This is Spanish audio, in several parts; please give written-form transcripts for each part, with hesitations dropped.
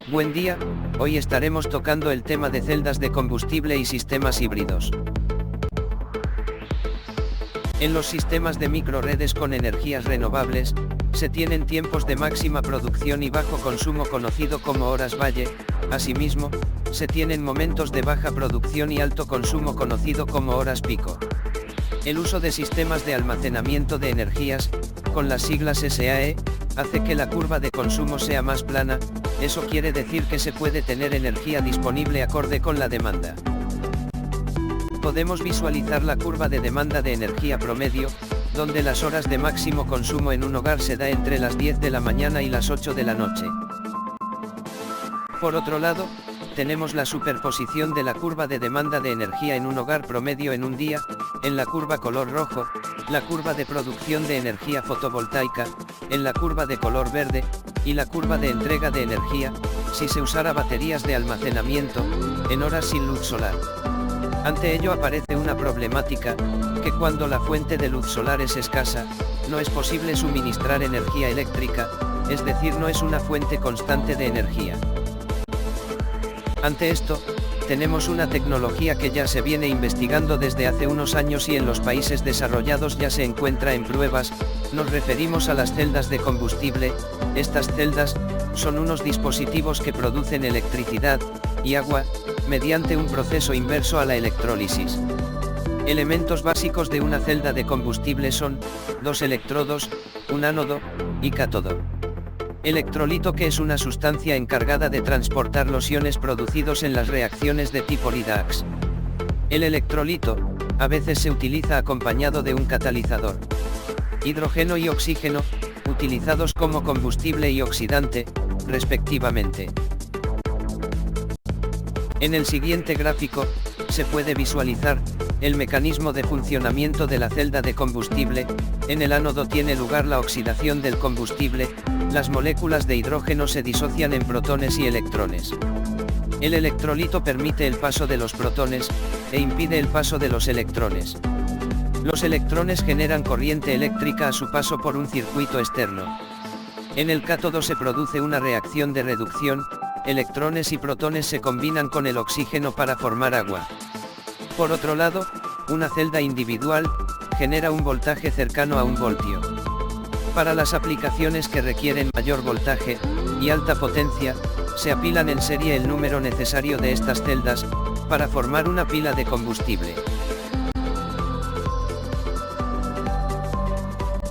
Buen día, hoy estaremos tocando el tema de celdas de combustible y sistemas híbridos. En los sistemas de microredes con energías renovables, se tienen tiempos de máxima producción y bajo consumo conocido como horas valle. Asimismo, se tienen momentos de baja producción y alto consumo conocido como horas pico. El uso de sistemas de almacenamiento de energías, con las siglas SAE, hace que la curva de consumo sea más plana. Eso quiere decir que se puede tener energía disponible acorde con la demanda. Podemos visualizar la curva de demanda de energía promedio, donde las horas de máximo consumo en un hogar se da entre las 10 de la mañana y las 8 de la noche. Por otro lado, tenemos la superposición de la curva de demanda de energía en un hogar promedio en un día, en la curva color rojo, la curva de producción de energía fotovoltaica, en la curva de color verde, y la curva de entrega de energía, si se usara baterías de almacenamiento, en horas sin luz solar. Ante ello aparece una problemática, que cuando la fuente de luz solar es escasa, no es posible suministrar energía eléctrica, es decir, no es una fuente constante de energía. Ante esto, tenemos una tecnología que ya se viene investigando desde hace unos años y en los países desarrollados ya se encuentra en pruebas. Nos referimos a las celdas de combustible. Estas celdas son unos dispositivos que producen electricidad y agua mediante un proceso inverso a la electrólisis. Elementos básicos de una celda de combustible son dos electrodos, un ánodo y cátodo. Electrolito, que es una sustancia encargada de transportar los iones producidos en las reacciones de tipo redox. El electrolito, a veces se utiliza acompañado de un catalizador. Hidrógeno y oxígeno, utilizados como combustible y oxidante, respectivamente. En el siguiente gráfico, se puede visualizar el mecanismo de funcionamiento de la celda de combustible. En el ánodo tiene lugar la oxidación del combustible, las moléculas de hidrógeno se disocian en protones y electrones. El electrolito permite el paso de los protones, e impide el paso de los electrones. Los electrones generan corriente eléctrica a su paso por un circuito externo. En el cátodo se produce una reacción de reducción, electrones y protones se combinan con el oxígeno para formar agua. Por otro lado, una celda individual genera un voltaje cercano a 1 voltio. Para las aplicaciones que requieren mayor voltaje y alta potencia, se apilan en serie el número necesario de estas celdas para formar una pila de combustible.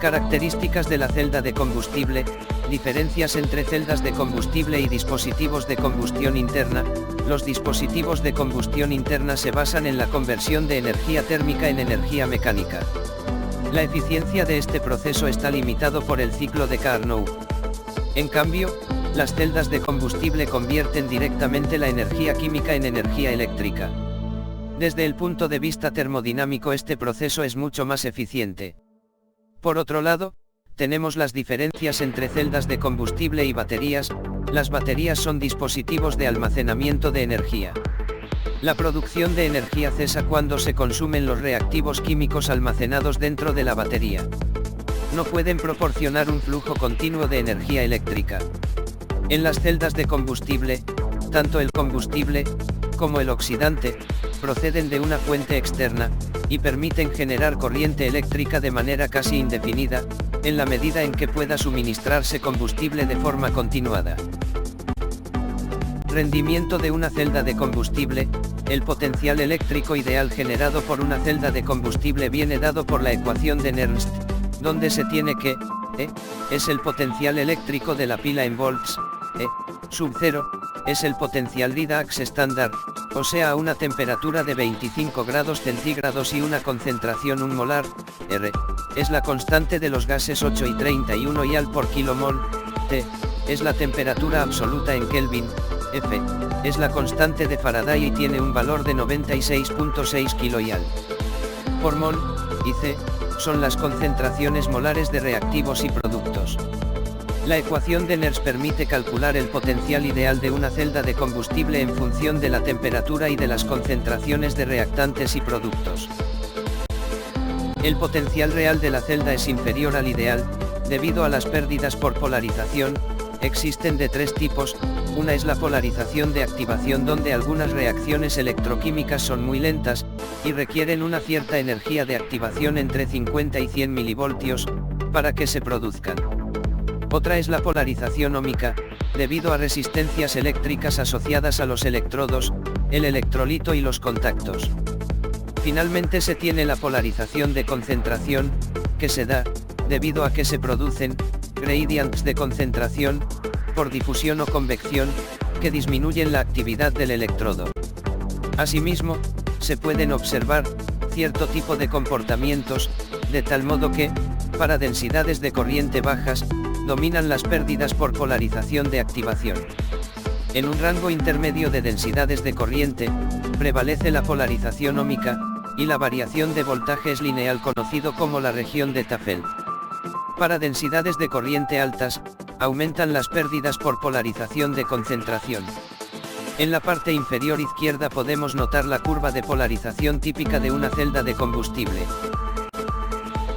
Características de la celda de combustible. Diferencias entre celdas de combustible y dispositivos de combustión interna. Los dispositivos de combustión interna se basan en la conversión de energía térmica en energía mecánica. La eficiencia de este proceso está limitado por el ciclo de Carnot. En cambio, las celdas de combustible convierten directamente la energía química en energía eléctrica. Desde el punto de vista termodinámico, este proceso es mucho más eficiente. Por otro lado, tenemos las diferencias entre celdas de combustible y baterías. Las baterías son dispositivos de almacenamiento de energía. La producción de energía cesa cuando se consumen los reactivos químicos almacenados dentro de la batería. No pueden proporcionar un flujo continuo de energía eléctrica. En las celdas de combustible, tanto el combustible como el oxidante proceden de una fuente externa y permiten generar corriente eléctrica de manera casi indefinida, en la medida en que pueda suministrarse combustible de forma continuada. Rendimiento de una celda de combustible. El potencial eléctrico ideal generado por una celda de combustible viene dado por la ecuación de Nernst, donde se tiene que E es el potencial eléctrico de la pila en volts, E sub 0 es el potencial redox estándar, o sea a una temperatura de 25 grados centígrados y una concentración 1 molar, R es la constante de los gases 8 y 31 y por kilomol, T es la temperatura absoluta en Kelvin, F es la constante de Faraday y tiene un valor de 96.6 kJ por mol, y C son las concentraciones molares de reactivos y productos. La ecuación de Nernst permite calcular el potencial ideal de una celda de combustible en función de la temperatura y de las concentraciones de reactantes y productos. El potencial real de la celda es inferior al ideal, debido a las pérdidas por polarización, Existen de tres tipos. Una es la polarización de activación, donde algunas reacciones electroquímicas son muy lentas, y requieren una cierta energía de activación entre 50 y 100 milivoltios, para que se produzcan. Otra es la polarización ómica, debido a resistencias eléctricas asociadas a los electrodos, el electrolito y los contactos. Finalmente se tiene la polarización de concentración, que se da, debido a que se producen gradients de concentración, por difusión o convección, que disminuyen la actividad del electrodo. Asimismo, se pueden observar cierto tipo de comportamientos, de tal modo que, para densidades de corriente bajas, dominan las pérdidas por polarización de activación. En un rango intermedio de densidades de corriente, prevalece la polarización ómica, y la variación de voltaje es lineal, conocido como la región de Tafel. Para densidades de corriente altas, aumentan las pérdidas por polarización de concentración. En la parte inferior izquierda podemos notar la curva de polarización típica de una celda de combustible.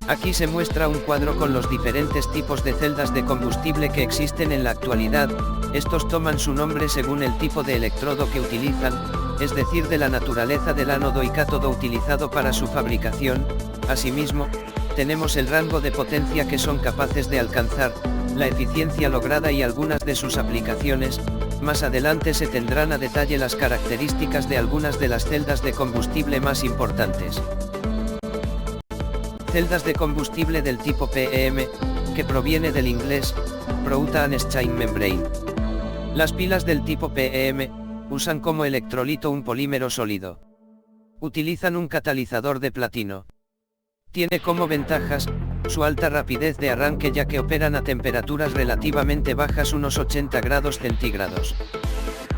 Aquí se muestra un cuadro con los diferentes tipos de celdas de combustible que existen en la actualidad. Estos toman su nombre según el tipo de electrodo que utilizan, es decir, de la naturaleza del ánodo y cátodo utilizado para su fabricación. Asimismo, tenemos el rango de potencia que son capaces de alcanzar, la eficiencia lograda y algunas de sus aplicaciones. Más adelante se tendrán a detalle las características de algunas de las celdas de combustible más importantes. Celdas de combustible del tipo PEM, que proviene del inglés Proton Exchange Membrane. Las pilas del tipo PEM usan como electrolito un polímero sólido. Utilizan un catalizador de platino. Tiene como ventajas su alta rapidez de arranque, ya que operan a temperaturas relativamente bajas, unos 80 grados centígrados.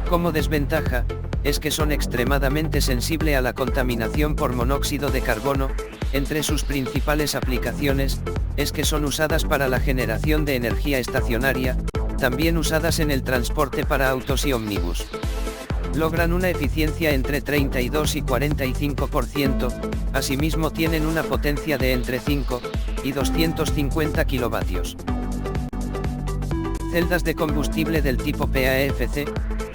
Como desventaja, es que son extremadamente sensibles a la contaminación por monóxido de carbono. Entre sus principales aplicaciones, es que son usadas para la generación de energía estacionaria, también usadas en el transporte para autos y ómnibus. Logran una eficiencia entre 32 y 45%, asimismo tienen una potencia de entre 5 y 250 kilovatios. Celdas de combustible del tipo PAFC,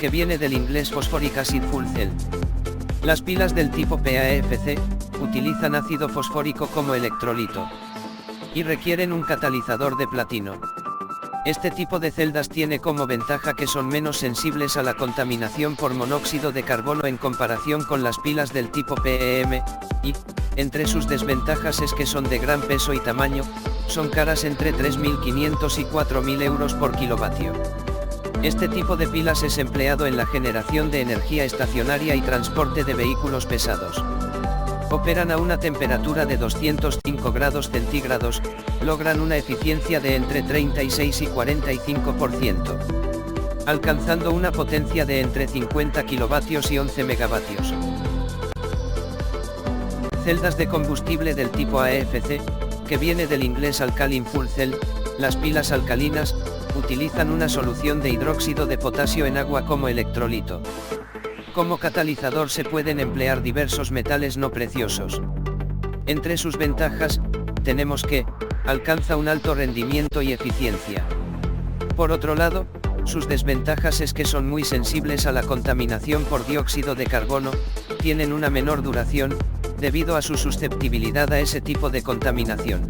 que viene del inglés Phosphoric Acid Fuel Cell. Las pilas del tipo PAFC utilizan ácido fosfórico como electrolito y requieren un catalizador de platino. Este tipo de celdas tiene como ventaja que son menos sensibles a la contaminación por monóxido de carbono en comparación con las pilas del tipo PEM, y, entre sus desventajas, es que son de gran peso y tamaño, son caras entre 3.500 y 4.000 euros por kilovatio. Este tipo de pilas es empleado en la generación de energía estacionaria y transporte de vehículos pesados. Operan a una temperatura de 205 grados centígrados, logran una eficiencia de entre 36 y 45%, alcanzando una potencia de entre 50 kilovatios y 11 megavatios. Celdas de combustible del tipo AFC, que viene del inglés Alkaline Fuel Cell. Las pilas alcalinas utilizan una solución de hidróxido de potasio en agua como electrolito. Como catalizador se pueden emplear diversos metales no preciosos. Entre sus ventajas, tenemos que alcanza un alto rendimiento y eficiencia. Por otro lado, sus desventajas es que son muy sensibles a la contaminación por dióxido de carbono, tienen una menor duración, debido a su susceptibilidad a ese tipo de contaminación.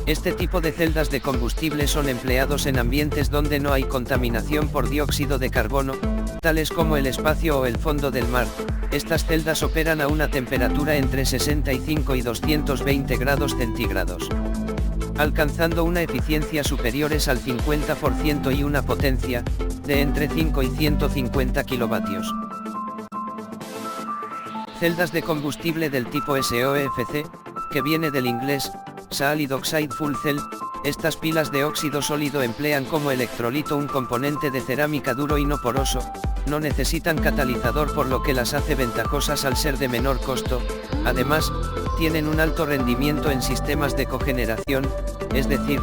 Este tipo de celdas de combustible son empleados en ambientes donde no hay contaminación por dióxido de carbono, tales como el espacio o el fondo del mar. Estas celdas operan a una temperatura entre 65 y 220 grados centígrados, alcanzando una eficiencia superiores al 50% y una potencia de entre 5 y 150 kilovatios. Celdas de combustible del tipo SOFC, que viene del inglés Solid Oxide Fuel Cell. Estas pilas de óxido sólido emplean como electrolito un componente de cerámica duro y no poroso, no necesitan catalizador, por lo que las hace ventajosas al ser de menor costo. Además, tienen un alto rendimiento en sistemas de cogeneración, es decir,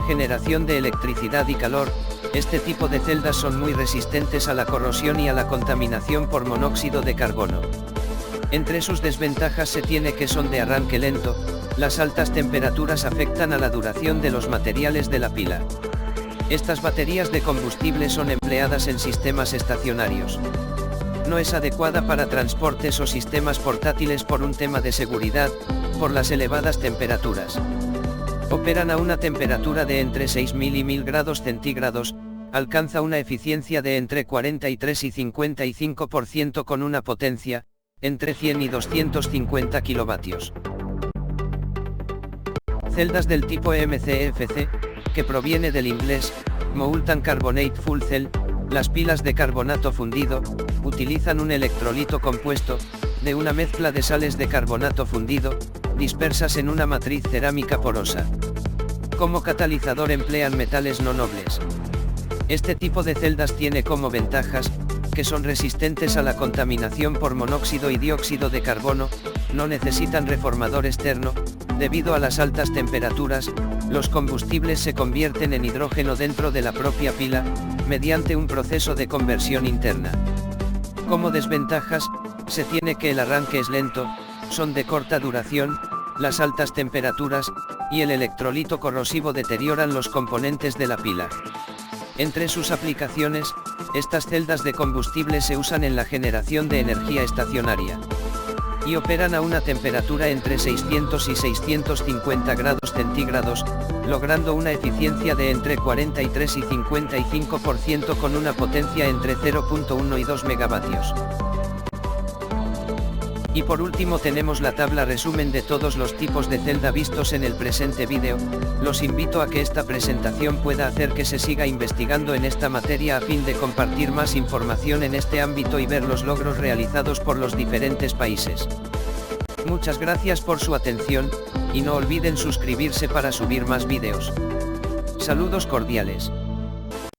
generación de electricidad y calor. Este tipo de celdas son muy resistentes a la corrosión y a la contaminación por monóxido de carbono. Entre sus desventajas se tiene que son de arranque lento, las altas temperaturas afectan a la duración de los materiales de la pila. Estas baterías de combustible son empleadas en sistemas estacionarios. No es adecuada para transportes o sistemas portátiles por un tema de seguridad, por las elevadas temperaturas. Operan a una temperatura de entre 6000 y 1000 grados centígrados, alcanza una eficiencia de entre 43 y 55% con una potencia, entre 100 y 250 kilovatios. Celdas del tipo MCFC, que proviene del inglés, Molten Carbonate Full Cell, las pilas de carbonato fundido, utilizan un electrolito compuesto, de una mezcla de sales de carbonato fundido, dispersas en una matriz cerámica porosa. Como catalizador emplean metales no nobles. Este tipo de celdas tiene como ventajas, que son resistentes a la contaminación por monóxido y dióxido de carbono, no necesitan reformador externo, debido a las altas temperaturas, los combustibles se convierten en hidrógeno dentro de la propia pila, mediante un proceso de conversión interna. Como desventajas, se tiene que el arranque es lento, son de corta duración, las altas temperaturas, y el electrolito corrosivo deterioran los componentes de la pila. Entre sus aplicaciones, estas celdas de combustible se usan en la generación de energía estacionaria. Y operan a una temperatura entre 600 y 650 grados centígrados, logrando una eficiencia de entre 43 y 55% con una potencia entre 0.1 y 2 megavatios. Y por último tenemos la tabla resumen de todos los tipos de celda vistos en el presente vídeo. Los invito a que esta presentación pueda hacer que se siga investigando en esta materia a fin de compartir más información en este ámbito y ver los logros realizados por los diferentes países. Muchas gracias por su atención, y no olviden suscribirse para subir más vídeos. Saludos cordiales.